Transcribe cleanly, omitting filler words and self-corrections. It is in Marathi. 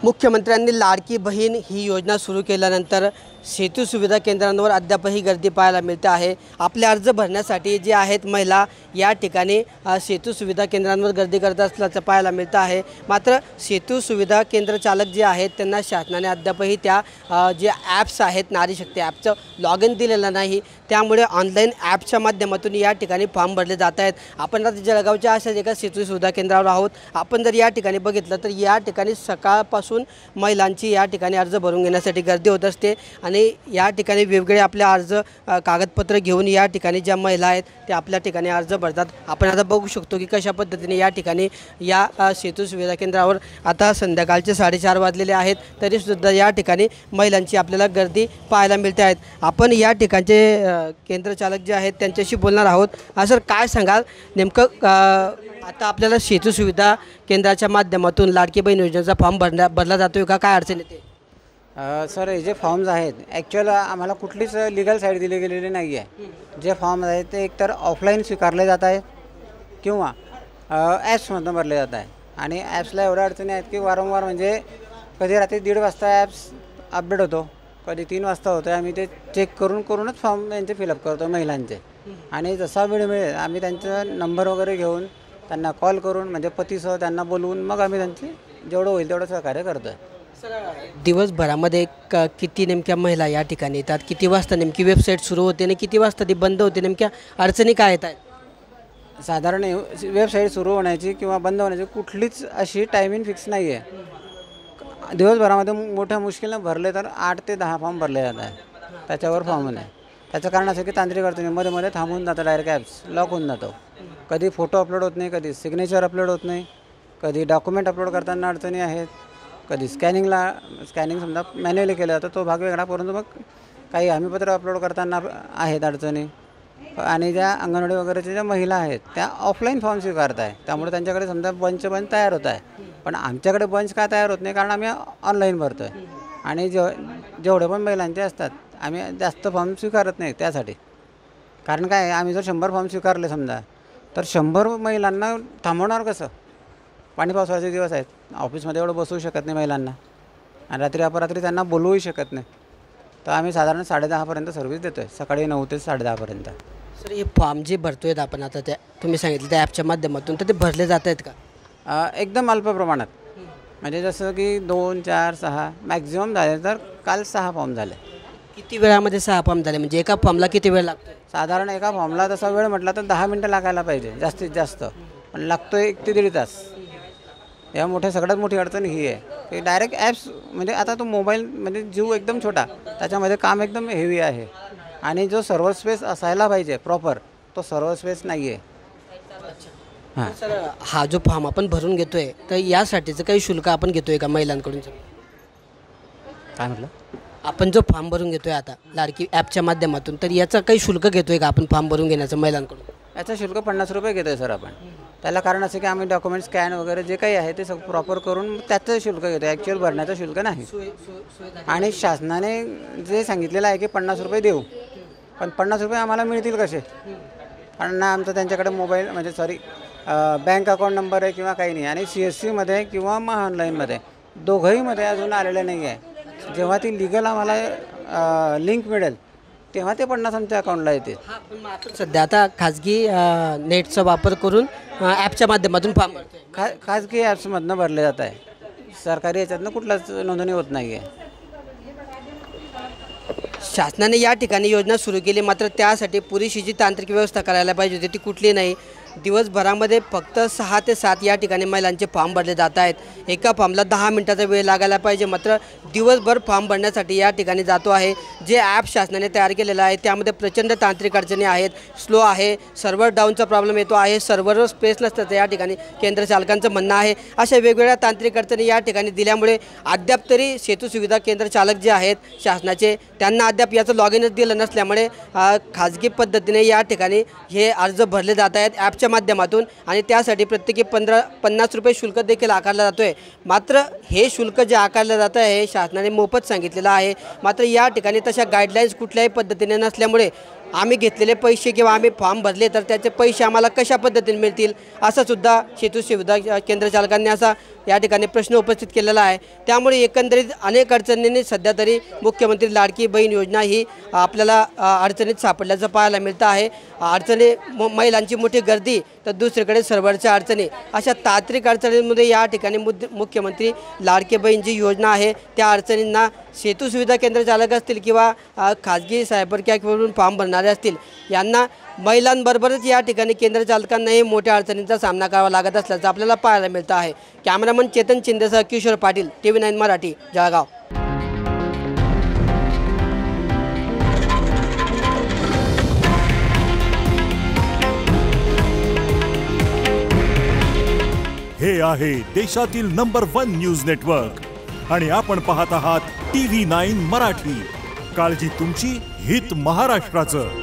मुख्यमंत्र्यांनी लाडकी बहीण ही योजना सुरू केल्यानंतर सेतू सुविधा केंद्रांवर अद्यापही गर्दी पाहायला मिळते आहे। आपले अर्ज भरण्यासाठी जे आहेत महिला या ठिकाणी सेतू सुविधा केंद्रांवर गर्दी करत असल्याचं पाहायला मिळतं आहे। मात्र सेतू सुविधा केंद्र चालक जे आहेत त्यांना शासनाने अद्यापही त्या जे ॲप्स आहेत नारी शक्ती ॲपचं लॉग इन दिलेलं नाही, त्यामुळे ऑनलाईन ॲपच्या माध्यमातून या ठिकाणी फॉर्म भरले जात आहेत। आपण आता जळगावच्या अशाच एका सेतू सुविधा केंद्रावर आहोत। आपण जर या ठिकाणी बघितलं तर या ठिकाणी सकाळपासून महिलांची या ठिकाणी अर्ज भरून घेण्यासाठी गर्दी होत असते आणि या ठिकाणी वेगवेगळे आपले अर्ज कागदपत्र घेऊन या ठिकाणी ज्या महिला आहेत त्या आपल्या ठिकाणी अर्ज भरतात। आपण आता बघू शकतो की कशा पद्धतीने या ठिकाणी या सेतू सुविधा केंद्रावर आता संध्याकाळचे 4:30 वाजलेले आहेत, तरीसुद्धा या ठिकाणी महिलांची आपल्याला गर्दी पाहायला मिळते आहेत। आपण या ठिकाणचे केंद्र चालक जे आहेत त्यांच्याशी बोलणार आहोत। सर, काय सांगाल नेमकं आता आपल्याला सेतू सुविधा केंद्राच्या माध्यमातून लाडकी बहीण योजनेचा फॉर्म भरला जातोय का, काय अडचण येते? सर, हे जे फॉर्म्स आहेत ॲक्च्युअल आम्हाला कुठलीच लीगल साईड दिली गेलेली नाही आहे। जे फॉर्म्स आहेत ते एकतर ऑफलाईन स्वीकारले जात आहे किंवा ॲप्समधून भरले जात आहे आणि ॲप्सला एवढ्या अडचणी आहेत की वारंवार म्हणजे कधी रात्री 1:30 वाजता ॲप्स अपडेट होतो, कधी 3 वाजता होतो। आम्ही ते चेक करूनच फॉर्म त्यांचे फिलअप करतो महिलांचे आणि जसा वेळ मिळेल आम्ही त्यांचा नंबर वगैरे घेऊन त्यांना कॉल करून म्हणजे पतीसह त्यांना बोलवून मग आम्ही त्यांची जेवढं होईल तेवढं सहकार्य करतो आहे। दिवसभरामध्ये किती नेमक्या महिला या ठिकाणी येतात, किती वाजता नेमकी वेबसाईट सुरू होते आणि किती वाजता ती बंद होते, नेमक्या अडचणी काय येत आहेत? साधारण वेबसाईट सुरू होण्याची किंवा बंद होण्याची कुठलीच अशी टायमिंग फिक्स नाही आहे। दिवसभरामध्ये मोठ्या मुश्किलनं भरले तर 8 ते 10 फॉर्म भरले जात आहे, त्याच्यावर फॉर्म नाही। त्याचं कारण असं की तांत्रिक अडचणी मध्ये थांबून जातं, डायरेक्ट ॲप्स लॉक होऊन जातो। कधी फोटो अपलोड होत नाही, कधी सिग्नेचर अपलोड होत नाही, कधी डॉक्युमेंट अपलोड करताना अडचणी आहेत, कधी स्कॅनिंग समजा मॅन्युअली केलं जातं तो भाग वेगळा, परंतु मग काही हमीपत्र अपलोड करताना आहेत अडचणी। आणि ज्या अंगणवाडी वगैरेच्या ज्या महिला आहेत त्या ऑफलाईन फॉर्म स्वीकारत आहे, त्यामुळे त्यांच्याकडे समजा बंच तयार होत आहे, पण आमच्याकडे बंच का तयार होत नाही कारण आम्ही ऑनलाईन भरतो आहे आणि जेवढे पण महिलांचे असतात आम्ही जास्त फॉर्म स्वीकारत नाही त्यासाठी। कारण काय आम्ही जर 100 फॉर्म स्वीकारले समजा तर 100 महिलांना थांबवणार कसं? पाणी पावसाळ्याचे दिवस आहेत, ऑफिसमध्ये एवढं बसवू शकत नाही महिलांना आणि रात्री अपरात्री त्यांना बोलवूही शकत नाही, तर आम्ही साधारण 10:30पर्यंत सर्व्हिस देतो आहे, सकाळी 9 ते 10:30पर्यंत। सर, हे फॉर्म जे भरतो आहेत आपण आता त्या तुम्ही सांगितलं त्या ॲपच्या माध्यमातून, तर ते भरले जात आहेत का? एकदम अल्प प्रमाणात, म्हणजे जसं की 2, 4, 6 मॅक्झिमम झाले, तर काल 6 फॉर्म झाले। किती वेळामध्ये 6 फॉर्म झाले, म्हणजे एका फॉर्मला किती वेळ लागतो? साधारण एका फॉर्मला तसा वेळ म्हटला तर 10 मिनटं लागायला पाहिजे जास्तीत जास्त, पण लागतो 1 ते 1.5 तास। या सगळ्यात मोठी अडचण ही आहे की डायरेक्ट ॲप्स म्हणजे आता तो मोबाईल म्हणजे जीव एकदम छोटा, त्याच्यामध्ये काम एकदम हेवी आहे आणि जो सर्व्हर स्पेस असायला पाहिजे प्रॉपर तो सर्व्हर स्पेस नाही आहे। हां सर, हा जो फॉर्म आपण भरून घेतो आहे तर यासाठीचं काही शुल्क आपण घेतो आहे का महिलांकडून? काय म्हटलं? आपण जो फॉर्म भरून घेतो आहे आता लाडकी ॲपच्या माध्यमातून, तर याचं काही शुल्क घेतो आहे का आपण फॉर्म भरून घेण्याचं महिलांकडून? याचं शुल्क 50 रुपये घेतो आहे सर आपण। त्याला कारण असं की आम्ही डॉक्युमेंट स्कॅन वगैरे जे काही आहे ते सगळं प्रॉपर करून त्याचं शुल्क घेतो, ॲक्च्युअल भरण्याचं शुल्क नाही। आणि शासनाने जे सांगितलेलं आहे की 50 रुपये देऊ, पण 50 रुपये आम्हाला मिळतील कसे? कारण ना आमचं त्यांच्याकडे मोबाईल म्हणजे बँक अकाउंट नंबर आहे किंवा काही नाही, आणि CSCमध्ये किंवा ऑनलाईनमध्ये दोघंहीमध्ये अजून आलेलं नाही आहे। जेव्हा ती लिगल आम्हाला लिंक मिळेल तेव्हा ते 50 आमच्या अकाउंटला येते। सध्या आता खाजगी नेटचा वापर करून ॲपच्या माध्यमातून फॉर्म भरतो, खाजगी ॲप्समधनं भरले जात आहे, सरकारी याच्यातनं कुठलाच नोंदणी होत नाही आहे। शासनाने या ठिकाणी योजना सुरू केली, मात्र त्यासाठी पुरेशी जी तांत्रिक व्यवस्था करायला पाहिजे होती ती कुठली नाही। दिवसभरामध्ये फक्त 6 ते 7 या ठिकाणी महिलांचे फॉर्म भरले जात आहेत। एका फॉर्मला 10 मिनिटाचा वेळ लागायला पाहिजे, मात्र दिवसभर फॉर्म भरण्यासाठी या ठिकाणी जातो आहे। जे ॲप शासनाने तयार केलेलं आहे त्यामध्ये प्रचंड तांत्रिक अडचणी आहेत, स्लो आहे, सर्व्हर डाऊनचा प्रॉब्लेम येतो आहे, सर्व्हरवर स्पेस नसतं या ठिकाणी केंद्र चालकांचं म्हणणं आहे। अशा वेगवेगळ्या तांत्रिक अडचणी या ठिकाणी दिल्यामुळे अद्याप तरी सेतू सुविधा केंद्र चालक जे आहेत शासनाचे त्यांना अद्याप याचं लॉग इनच दिलं नसल्यामुळे खाजगी पद्धतीने या ठिकाणी हे अर्ज भरले जात आहेत ॲपच्या माध्यमातून आणि त्यासाठी प्रत्येकी 50 रुपये शुल्क देखील आकारला जातो आहे। मात्र हे शुल्क जे आकारलं जातं आहे हे शासनाने मोफत सांगितलेलं आहे, मात्र या ठिकाणी तशा गाईडलाईन्स कुठल्याही पद्धतीने नसल्यामुळे आम्ही घेतलेले पैसे किंवा आम्ही फॉर्म भरले तर त्याचे पैसे आम्हाला कशा पद्धतीने मिळतील, असं सुद्धा सेतू सुविधा केंद्र चालकांनी असा या ठिकाणी प्रश्न उपस्थित केलेला आहे। त्यामुळे एकंदरीत अनेक अडचणींनी सध्या तरी मुख्यमंत्री लाडकी बहीण योजना ही आपल्याला अडचणीत सापडल्याचं पाहायला मिळतं आहे। महिलांची मोठी गर्दी तर दुसरीकडे सर्व्हरच्या अडचणी, अशा तांत्रिक अडचणींमध्ये या ठिकाणी मुख्यमंत्री लाडकी बहीण जी योजना आहे त्या अडचणींना सेतू सुविधा केंद्र चालक असतील किंवा खाजगी सायबर कॅफेवरून फॉर्म भरणारे असतील, यांना महिलांबरोबरच या ठिकाणी केंद्र चालकांनाही मोठ्या अडचणींचा सामना करावा लागत असल्याचं आपल्याला पाहायला मिळतं आहे। कॅमेरामन चेतन चिंदेसह किशोर पाटील, TV9 मराठी, जळगाव। हे आहे देशातील नंबर 1 न्यूज नेटवर्क आणि आपण पाहत आहात TV9 मराठी। काळजी तुमची, हित महाराष्ट्राचं।